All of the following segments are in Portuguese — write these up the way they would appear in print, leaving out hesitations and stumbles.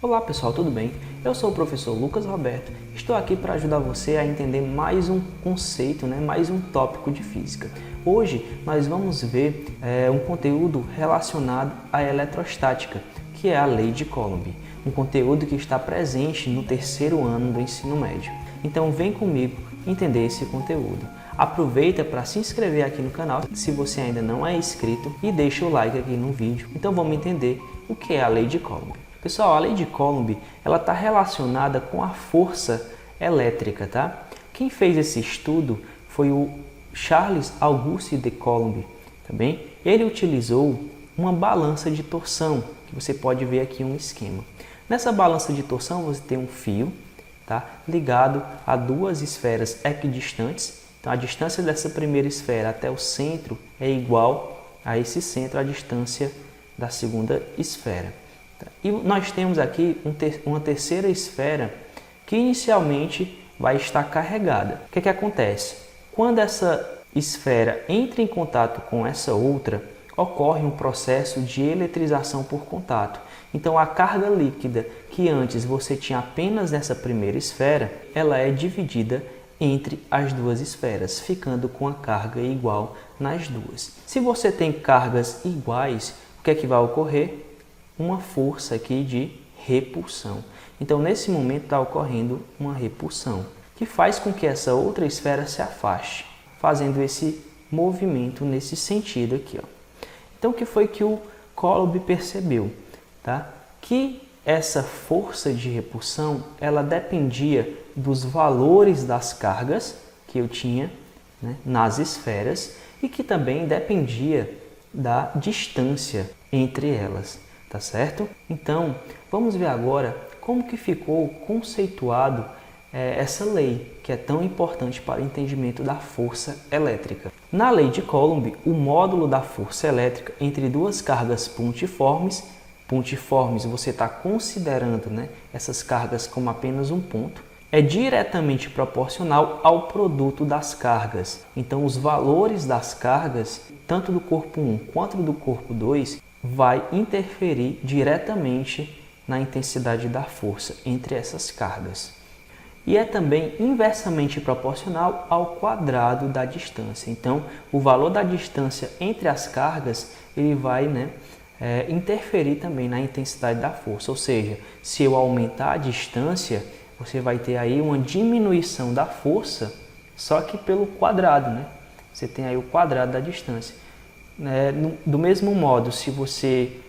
Olá pessoal, tudo bem? Eu sou o professor Lucas Roberto. Estou aqui para ajudar você a entender mais um conceito, mais um tópico de física. Hoje nós vamos ver um conteúdo relacionado à eletrostática, que é a lei de Coulomb. Um conteúdo que está presente no terceiro ano do ensino médio. Então vem comigo entender esse conteúdo. Aproveita para se inscrever aqui no canal se você ainda não é inscrito e deixa o like aqui no vídeo. Então vamos entender o que é a lei de Coulomb. Pessoal, a lei de Coulomb ela está relacionada com a força elétrica, tá? Quem fez esse estudo foi o Charles Auguste de Coulomb, tá bem? Ele utilizou uma balança de torção, que você pode ver aqui um esquema. Nessa balança de torção você tem um fio, tá? Ligado a duas esferas equidistantes. Então a distância dessa primeira esfera até o centro é igual a esse centro, a distância da segunda esfera. E nós temos aqui uma terceira esfera que inicialmente vai estar carregada. O que acontece? Quando essa esfera entra em contato com essa outra, ocorre um processo de eletrização por contato. Então a carga líquida que antes você tinha apenas nessa primeira esfera, ela é dividida entre as duas esferas, ficando com a carga igual nas duas. Se você tem cargas iguais, o que é que vai ocorrer? Uma força aqui de repulsão. Então, nesse momento está ocorrendo uma repulsão, que faz com que essa outra esfera se afaste, fazendo esse movimento nesse sentido aqui, ó. Então, o que foi que o Coulomb percebeu? Tá? Que essa força de repulsão, ela dependia dos valores das cargas que eu tinha, nas esferas e que também dependia da distância entre elas. Tá certo? Então, vamos ver agora como que ficou conceituado essa lei, que é tão importante para o entendimento da força elétrica. Na lei de Coulomb, o módulo da força elétrica entre duas cargas pontiformes você está considerando essas cargas como apenas um ponto, é diretamente proporcional ao produto das cargas. Então, os valores das cargas, tanto do corpo 1 quanto do corpo 2, vai interferir diretamente na intensidade da força entre essas cargas. E é também inversamente proporcional ao quadrado da distância. Então, o valor da distância entre as cargas ele vai interferir também na intensidade da força. Ou seja, se eu aumentar a distância, você vai ter aí uma diminuição da força, só que pelo quadrado, Você tem aí o quadrado da distância. Do mesmo modo, se você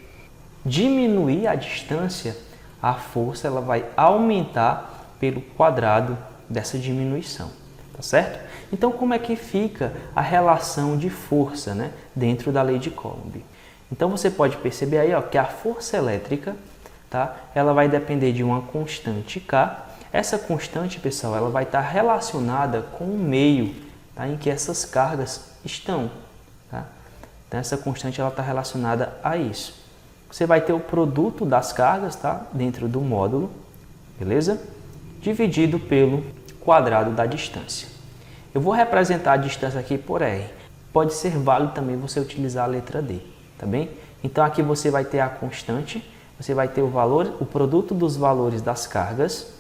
diminuir a distância, a força ela vai aumentar pelo quadrado dessa diminuição, tá certo? Então, como é que fica a relação de força dentro da lei de Coulomb? Então, você pode perceber aí que a força elétrica, tá? Ela vai depender de uma constante K. Essa constante, pessoal, ela vai estar relacionada com o meio em que essas cargas estão. Tá? Então, essa constante está relacionada a isso. Você vai ter o produto das cargas dentro do módulo, beleza? Dividido pelo quadrado da distância. Eu vou representar a distância aqui por R. Pode ser válido também você utilizar a letra D, tá bem? Então aqui você vai ter a constante, você vai ter o produto dos valores das cargas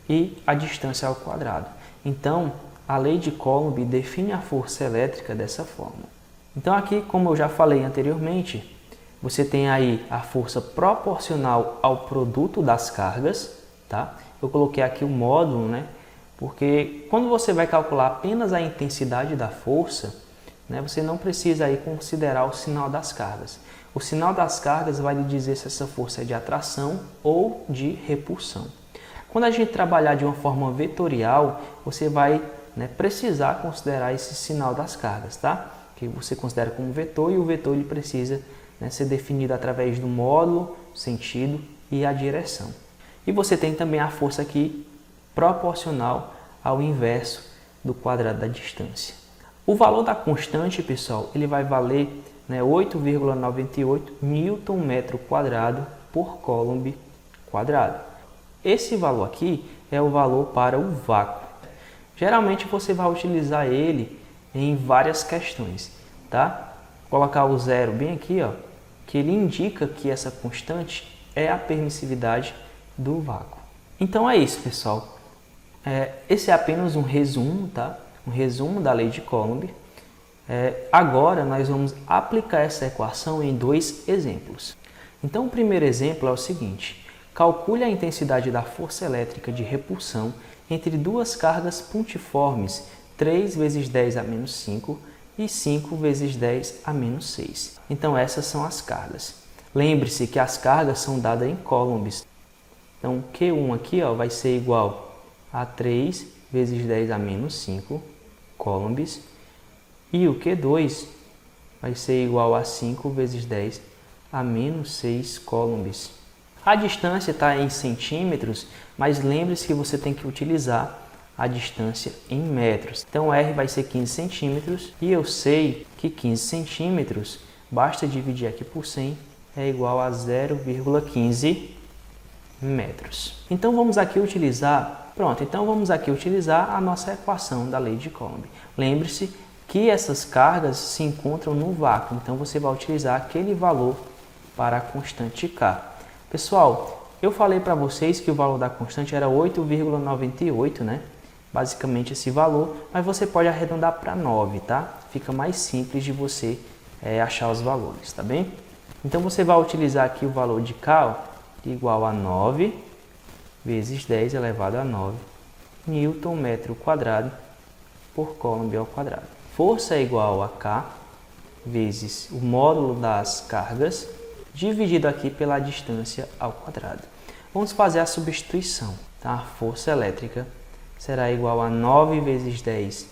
e a distância ao quadrado. Então, a lei de Coulomb define a força elétrica dessa forma. Então aqui, como eu já falei anteriormente, você tem aí a força proporcional ao produto das cargas, tá? Eu coloquei aqui o módulo, porque quando você vai calcular apenas a intensidade da força, você não precisa aí considerar o sinal das cargas. O sinal das cargas vai lhe dizer se essa força é de atração ou de repulsão. Quando a gente trabalhar de uma forma vetorial, você vai precisar considerar esse sinal das cargas, tá? Que você considera como vetor, e o vetor ele precisa ser definido através do módulo, sentido e a direção. E você tem também a força aqui proporcional ao inverso do quadrado da distância. O valor da constante, pessoal, ele vai valer 8,98 Nm² por Coulomb quadrado. Esse valor aqui é o valor para o vácuo. Geralmente você vai utilizar ele em várias questões, tá? Colocar o zero bem aqui, que ele indica que essa constante é a permissividade do vácuo. Então é isso, pessoal. Esse é apenas um resumo, tá? Um resumo da lei de Coulomb. Agora nós vamos aplicar essa equação em dois exemplos. Então o primeiro exemplo é o seguinte: calcule a intensidade da força elétrica de repulsão entre duas cargas pontiformes 3 vezes 10 a menos 5 e 5 vezes 10 a menos 6. Então essas são as cargas. Lembre-se que as cargas são dadas em coulombs. Então Q1 aqui vai ser igual a 3 vezes 10 a menos 5 coulombs. E o Q2 vai ser igual a 5 vezes 10 a menos 6 coulombs. A distância está em centímetros, mas lembre-se que você tem que utilizar a distância em metros. Então R vai ser 15 centímetros e eu sei que 15 centímetros, basta dividir aqui por 100, é igual a 0,15 metros. Então vamos aqui utilizar a nossa equação da lei de Coulomb. Lembre-se que essas cargas se encontram no vácuo, então você vai utilizar aquele valor para a constante K. Pessoal, eu falei para vocês que o valor da constante era 8,98, né? Basicamente esse valor, mas você pode arredondar para 9, tá? Fica mais simples de você achar os valores, tá bem? Então você vai utilizar aqui o valor de K igual a 9 vezes 10 elevado a 9 Newton metro quadrado por Coulomb ao quadrado. Força é igual a K vezes o módulo das cargas dividido aqui pela distância ao quadrado. Vamos fazer a substituição, tá? A força elétrica será igual a 9 vezes 10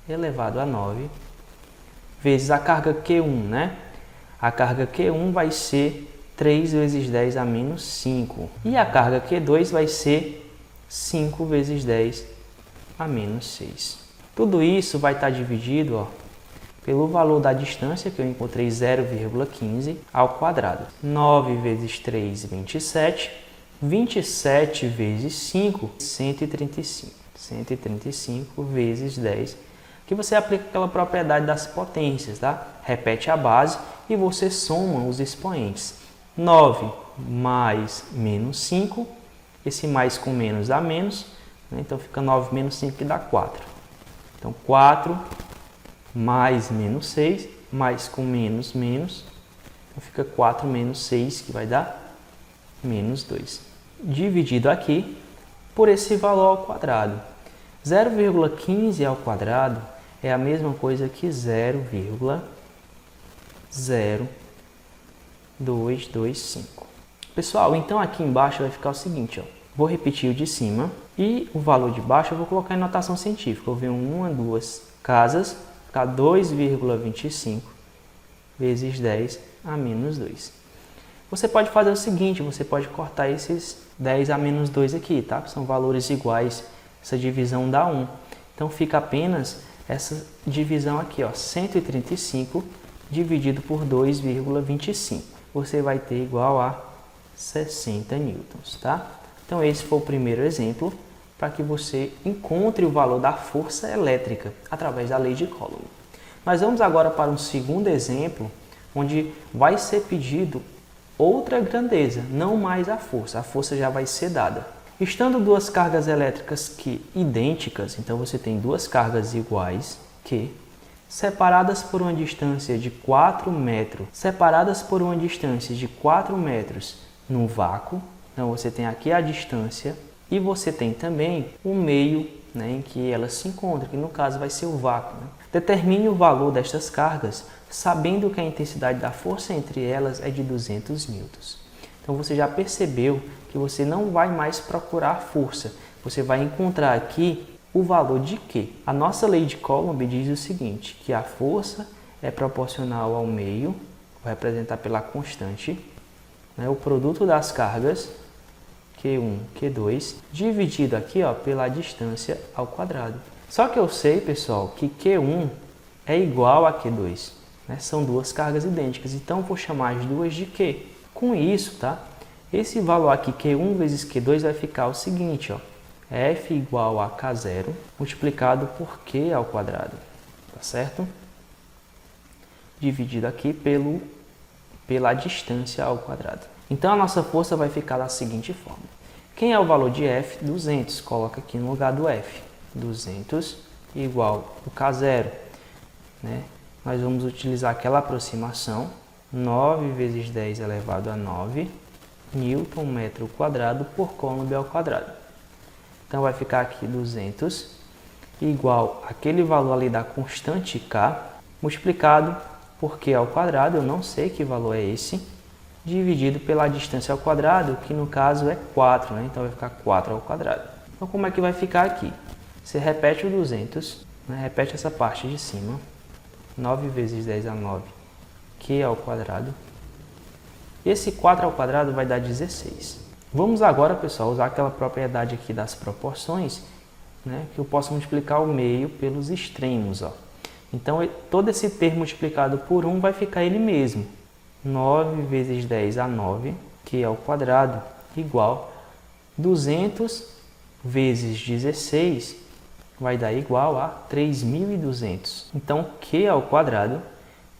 elevado a 9 vezes a carga Q1, né? A carga Q1 vai ser 3 vezes 10 a menos 5. E a carga Q2 vai ser 5 vezes 10 a menos 6. Tudo isso vai estar dividido pelo valor da distância, que eu encontrei 0,15 ao quadrado. 9 vezes 3, 27. 27 vezes 5, 135. 135 vezes 10. Aqui você aplica aquela propriedade das potências, tá? Repete a base e você soma os expoentes. 9 mais menos 5. Esse mais com menos dá menos, né? Então fica 9 menos 5 que dá 4. Então 4 mais menos 6, mais com menos, menos. Então fica 4 menos 6, que vai dar menos 2. Dividido aqui por esse valor ao quadrado. 0,15 ao quadrado é a mesma coisa que 0,0225. Pessoal, então aqui embaixo vai ficar o seguinte, vou repetir o de cima e o valor de baixo eu vou colocar em notação científica. Eu venho uma, duas casas, ficar 2,25 vezes 10 a menos 2. Você pode fazer o seguinte, você pode cortar esses 10 a menos 2 aqui, tá? São valores iguais, essa divisão dá 1. Então fica apenas essa divisão aqui, 135 dividido por 2,25. Você vai ter igual a 60 newtons, tá? Então esse foi o primeiro exemplo para que você encontre o valor da força elétrica através da lei de Coulomb. Nós vamos agora para um segundo exemplo, onde vai ser pedido outra grandeza, não mais a força já vai ser dada. Estando duas cargas elétricas idênticas, então você tem duas cargas iguais, separadas por uma distância de 4 metros, no vácuo, então você tem aqui a distância e você tem também o meio, né, em que elas se encontram, que no caso vai ser o vácuo. Né? Determine o valor destas cargas, sabendo que a intensidade da força entre elas é de 200 newtons. Então você já percebeu que você não vai mais procurar força, você vai encontrar aqui o valor de Q. A nossa lei de Coulomb diz o seguinte, que a força é proporcional ao meio, vou representar pela constante, né, o produto das cargas, Q1, Q2, dividido aqui pela distância ao quadrado. Só que eu sei, pessoal, que Q1 é igual a Q2. Né? São duas cargas idênticas, então vou chamar as duas de Q. Com isso, tá? Esse valor aqui, Q1 vezes Q2, vai ficar o seguinte, F igual a K0 multiplicado por Q ao quadrado, tá certo? Dividido aqui pela distância ao quadrado. Então a nossa força vai ficar da seguinte forma. Quem é o valor de f? 200. Coloca aqui no lugar do f. 200 igual o K0. Né? Nós vamos utilizar aquela aproximação. 9 vezes 10 elevado a 9 Newton metro quadrado por côlombo ao quadrado. Então vai ficar aqui 200 igual aquele valor ali da constante K multiplicado por Q ao quadrado, eu não sei que valor é esse, dividido pela distância ao quadrado, que no caso é 4, né? Então vai ficar 4 ao quadrado. Então como é que vai ficar aqui? Você repete o 200, né? Repete essa parte de cima, 9 vezes 10 a 9, Q ao quadrado. Esse 4 ao quadrado vai dar 16. Vamos agora, pessoal, usar aquela propriedade aqui das proporções, né? Que eu posso multiplicar o meio pelos extremos. Ó. Então, todo esse termo multiplicado por 1 vai ficar ele mesmo. 9 vezes 10 a 9, Q ao quadrado, igual 200 vezes 16, vai dar igual a 3.200. Então, Q ao quadrado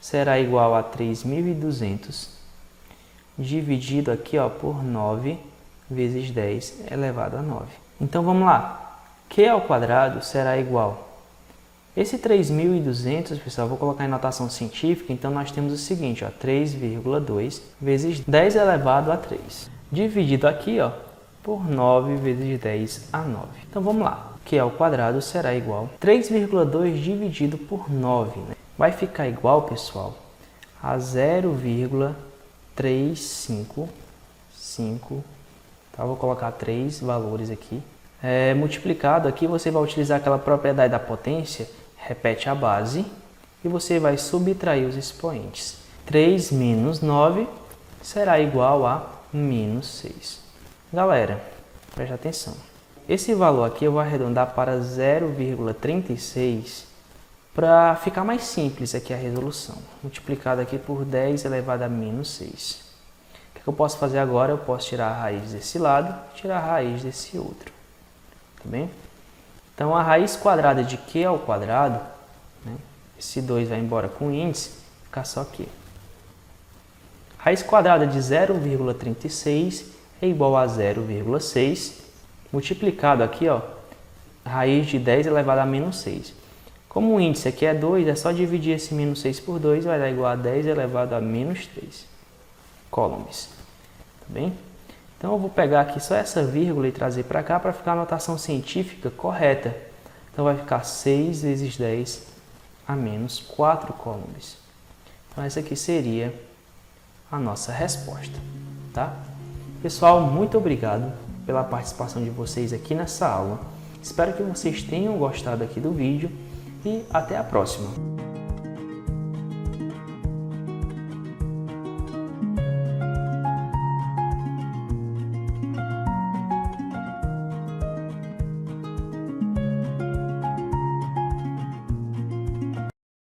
será igual a 3.200 dividido aqui ó, por 9 vezes 10 elevado a 9. Então, vamos lá. Q ao quadrado será igual. Esse 3.200, pessoal, eu vou colocar em notação científica, então nós temos o seguinte, ó, 3,2 vezes 10 elevado a 3. Dividido aqui ó, por 9 vezes 10 a 9. Então, vamos lá. Q ao quadrado será igual 3,2 dividido por 9. Né? Vai ficar igual, pessoal, a 0,355. Tá? Vou colocar 3 valores aqui. Multiplicado aqui, você vai utilizar aquela propriedade da potência, repete a base e você vai subtrair os expoentes. 3 menos 9 será igual a menos 6. Galera, preste atenção. Esse valor aqui eu vou arredondar para 0,36 para ficar mais simples aqui a resolução. Multiplicado aqui por 10 elevado a menos 6. O que eu posso fazer agora? Eu posso tirar a raiz desse lado e tirar a raiz desse outro. Tá bem? Então, a raiz quadrada de Q ao quadrado, né, esse 2 vai embora com o índice, fica só Q. Raiz quadrada de 0,36 é igual a 0,6, multiplicado aqui, ó, raiz de 10 elevado a menos 6. Como o índice aqui é 2, é só dividir esse menos 6 por 2, vai dar igual a 10 elevado a menos 3 coulombs. Tá bem? Então, eu vou pegar aqui só essa vírgula e trazer para cá para ficar a notação científica correta. Então, vai ficar 6 vezes 10 a menos 4 coulombs. Então, essa aqui seria a nossa resposta. Tá? Pessoal, muito obrigado pela participação de vocês aqui nessa aula. Espero que vocês tenham gostado aqui do vídeo e até a próxima.